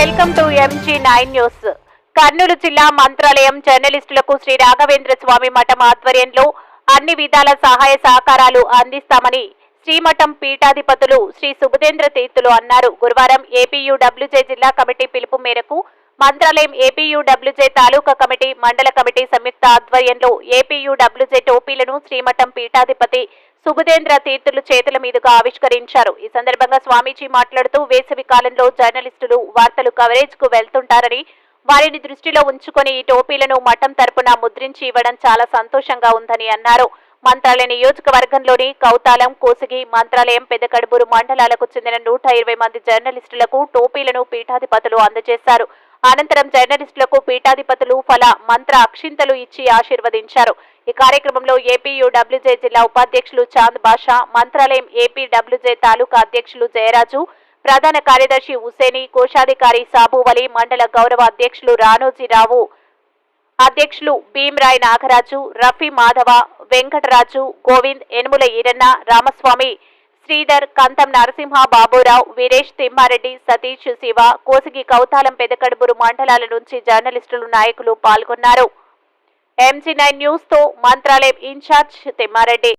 Welcome to MG9 news. Kurnool జిల్లా మంత్రాలయం జర్నలిస్టులకు శ్రీ రాఘవేంద్ర స్వామి మఠం ఆధ్వర్యంలో అన్ని విధాల సహాయ సహకారాలు అందిస్తామని శ్రీమఠం పీఠాధిపతులు శ్రీ సుబుధేంద్ర తీర్థులు అన్నారు. గురువారం ఏపీయూడబ్ల్యూజే జిల్లా కమిటీ పిలుపు మేరకు మంత్రాలయం ఏపీయూడబ్ల్యూజే తాలూకా కమిటీ, మండల కమిటీ సంయుక్త ఆధ్వర్యంలో ఏపీయూడబ్ల్యూజే టోపీలను శ్రీమఠం పీఠాధిపతి సుబుధేంద్ర తీర్థులు చేతుల మీదుగా ఆవిష్కరించారు. ఈ సందర్భంగా స్వామీజీ మాట్లాడుతూ వేసవి కాలంలో జర్నలిస్టులు వార్తలు కవరేజ్ కు వెళ్తుంటారని, వారిని దృష్టిలో ఉంచుకొని ఈ టోపీలను మఠం తరపున ముద్రించి ఇవ్వడం చాలా సంతోషంగా ఉందని అన్నారు. మంత్రాలయ నియోజకవర్గంలోని కౌతాలం, కోసిగి, మంత్రాలయం, పెదకడుబూరు మండలాలకు చెందిన 120 మంది జర్నలిస్టులకు టోపీలను పీఠాధిపతులు అందజేశారు. అనంతరం జర్నలిస్టులకు పీఠాధిపతులు ఫల మంత్ర అక్షింతలు ఇచ్చి ఆశీర్వదించారు. ఈ కార్యక్రమంలో ఏపీయూడబ్ల్యూజే జిల్లా ఉపాధ్యక్షులు చాంద్ బాషా, మంత్రాలయం ఏపీడబ్ల్యూజే తాలూకా అధ్యక్షులు జయరాజు, ప్రధాన కార్యదర్శి హుసేని, కోశాధికారి సాబువలి, మండల గౌరవ అధ్యక్షులు రానోజీరావు, అధ్యక్షులు భీమరాయ్ నాగరాజు, రఫీ మాధవ, వెంకటరాజు, గోవింద్, ఎనుముల ఈరన్న, రామస్వామి, శ్రీధర్, కంతం నరసింహ, బాబురావు, వీరేష్, తిమ్మారెడ్డి, సతీష్, శివ, కోసిగి, కౌతాలం, పెదకడుబూరు మండలాల నుంచి జర్నలిస్టులు, నాయకులు పాల్గొన్నారు. MG9 న్యూస్ తో మంత్రాలయం ఇన్ఛార్జ్ తిమ్మారెడ్డి.